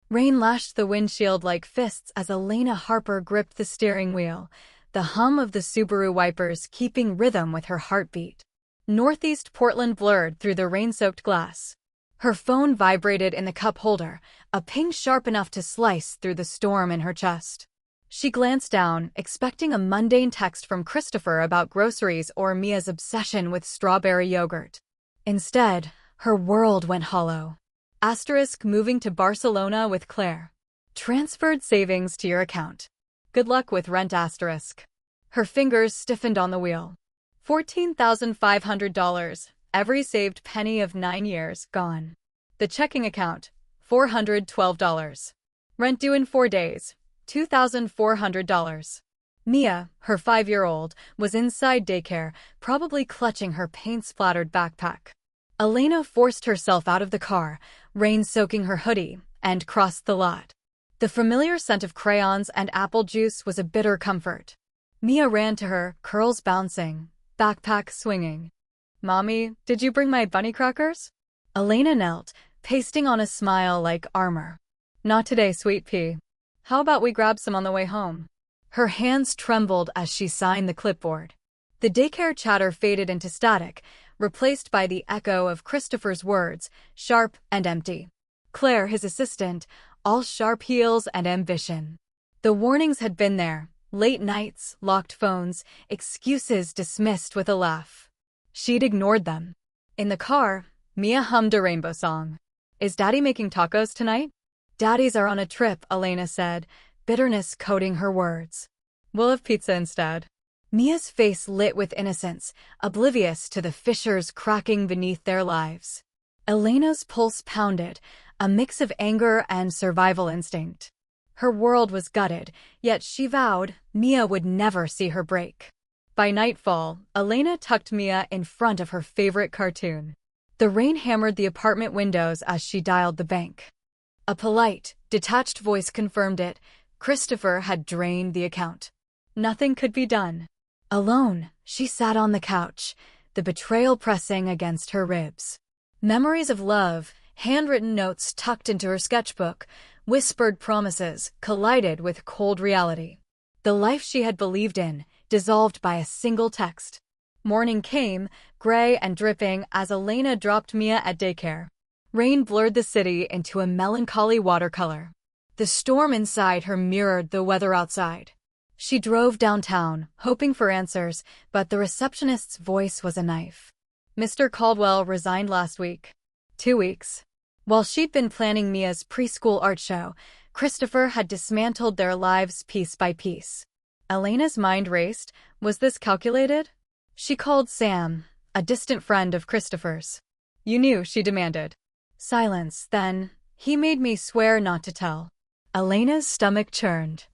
Rain lashed the windshield like fists as Elena Harper gripped the steering wheel, the hum of the Subaru wipers keeping rhythm with her heartbeat. Northeast Portland blurred through the rain-soaked glass. Her phone vibrated in the cup holder, a ping sharp enough to slice through the storm in her chest. She glanced down, expecting a mundane text from Christopher about groceries or Mia's obsession with strawberry yogurt. Instead, her world went hollow. Asterisk moving to Barcelona with Claire. Transferred savings to your account. Good luck with rent asterisk. Her fingers stiffened on the wheel. $14,500. Every saved penny of 9 years gone. The checking account. $412. Rent due in 4 days. $2,400. Mia, her 5-year-old, was inside daycare, probably clutching her paint-splattered backpack. Elena forced herself out of the car, rain soaking her hoodie, and crossed the lot. The familiar scent of crayons and apple juice was a bitter comfort. Mia ran to her, curls bouncing, backpack swinging. "Mommy, did you bring my bunny crackers?" Elena knelt, pasting on a smile like armor. "Not today, sweet pea. How about we grab some on the way home?" Her hands trembled as she signed the clipboard. The daycare chatter faded into static, replaced by the echo of Christopher's words, sharp and empty. Claire, his assistant, all sharp heels and ambition. The warnings had been there. Late nights, locked phones, excuses dismissed with a laugh. She'd ignored them. In the car, Mia hummed a rainbow song. "Is Daddy making tacos tonight?" "Daddies are on a trip," Elena said, bitterness coating her words. "We'll have pizza instead." Mia's face lit with innocence, oblivious to the fissures cracking beneath their lives. Elena's pulse pounded, a mix of anger and survival instinct. Her world was gutted, yet she vowed Mia would never see her break. By nightfall, Elena tucked Mia in front of her favorite cartoon. The rain hammered the apartment windows as she dialed the bank. A polite, detached voice confirmed it. Christopher had drained the account. Nothing could be done. Alone, she sat on the couch, the betrayal pressing against her ribs. Memories of love, handwritten notes tucked into her sketchbook, whispered promises collided with cold reality. The life she had believed in, dissolved by a single text. Morning came, gray and dripping, as Elena dropped Mia at daycare. Rain blurred the city into a melancholy watercolor. The storm inside her mirrored the weather outside. She drove downtown, hoping for answers, but the receptionist's voice was a knife. "Mr. Caldwell resigned last week." 2 weeks. While she'd been planning Mia's preschool art show, Christopher had dismantled their lives piece by piece. Elena's mind raced. Was this calculated? She called Sam, a distant friend of Christopher's. "You knew," she demanded. Silence, then. "He made me swear not to tell." Elena's stomach churned.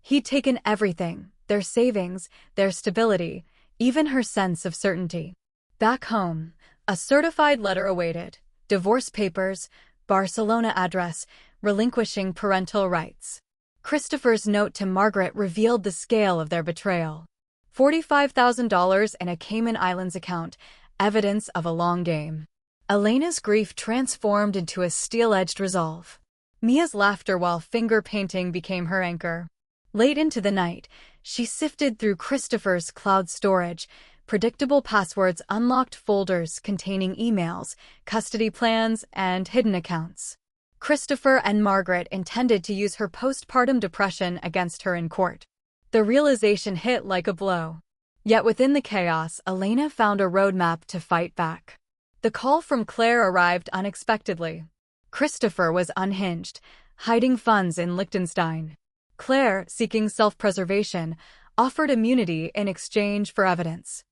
He'd taken everything, their savings, their stability, even her sense of certainty. Back home, a certified letter awaited, divorce papers, Barcelona address, relinquishing parental rights. Christopher's note to Margaret revealed the scale of their betrayal. $45,000 in a Cayman Islands account, evidence of a long game. Elena's grief transformed into a steel-edged resolve. Mia's laughter while finger-painting became her anchor. Late into the night, she sifted through Christopher's cloud storage, predictable passwords, unlocked folders containing emails, custody plans, and hidden accounts. Christopher and Margaret intended to use her postpartum depression against her in court. The realization hit like a blow. Yet within the chaos, Elena found a roadmap to fight back. The call from Claire arrived unexpectedly. Christopher was unhinged, hiding funds in Liechtenstein. Claire, seeking self-preservation, offered immunity in exchange for evidence.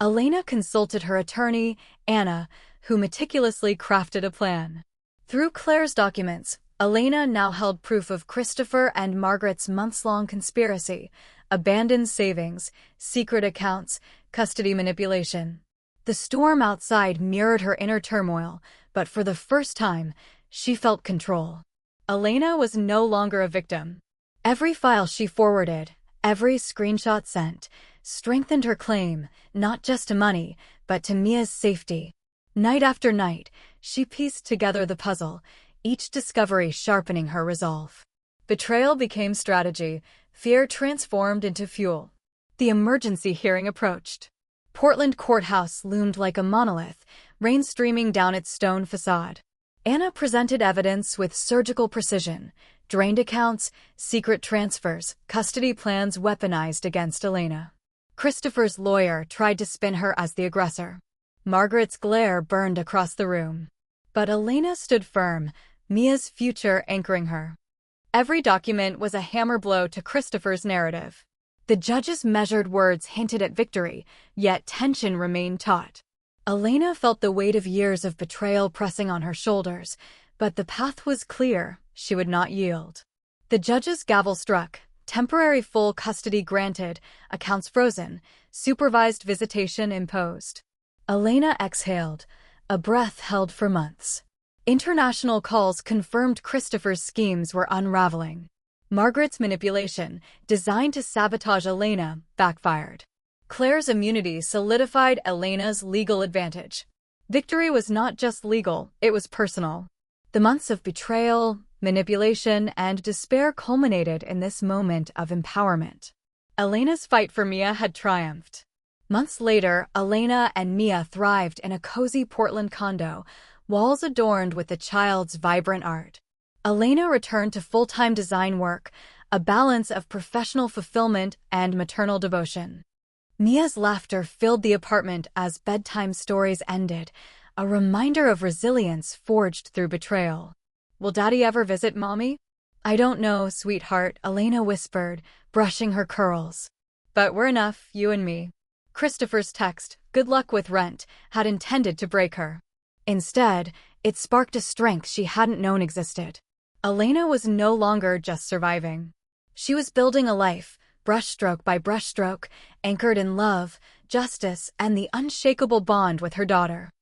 Elena consulted her attorney, Anna, who meticulously crafted a plan. Through Claire's documents, Elena now held proof of Christopher and Margaret's months-long conspiracy, abandoned savings, secret accounts, custody manipulation. The storm outside mirrored her inner turmoil, but for the first time, she felt control. Elena was no longer a victim. Every file she forwarded, every screenshot sent, strengthened her claim, not just to money, but to Mia's safety. Night after night, she pieced together the puzzle, each discovery sharpening her resolve. Betrayal became strategy, fear transformed into fuel. The emergency hearing approached. Portland courthouse loomed like a monolith, rain streaming down its stone facade. Anna presented evidence with surgical precision: drained accounts, secret transfers, custody plans weaponized against Elena. Christopher's lawyer tried to spin her as the aggressor. Margaret's glare burned across the room. But Elena stood firm, Mia's future anchoring her. Every document was a hammer blow to Christopher's narrative. The judge's measured words hinted at victory, yet tension remained taut. Elena felt the weight of years of betrayal pressing on her shoulders, but the path was clear: she would not yield. The judge's gavel struck, temporary full custody granted, accounts frozen, supervised visitation imposed. Elena exhaled, a breath held for months. International calls confirmed Christopher's schemes were unraveling. Margaret's manipulation, designed to sabotage Elena, backfired. Claire's immunity solidified Elena's legal advantage. Victory was not just legal, it was personal. The months of betrayal, manipulation, and despair culminated in this moment of empowerment. Elena's fight for Mia had triumphed. Months later, Elena and Mia thrived in a cozy Portland condo, walls adorned with the child's vibrant art. Elena returned to full-time design work, a balance of professional fulfillment and maternal devotion. Mia's laughter filled the apartment as bedtime stories ended, a reminder of resilience forged through betrayal. "Will Daddy ever visit Mommy?" "I don't know, sweetheart," Elena whispered, brushing her curls. "But we're enough, you and me." Christopher's text, "Good luck with rent," had intended to break her. Instead, it sparked a strength she hadn't known existed. Elena was no longer just surviving. She was building a life, brushstroke by brushstroke, anchored in love, justice, and the unshakable bond with her daughter.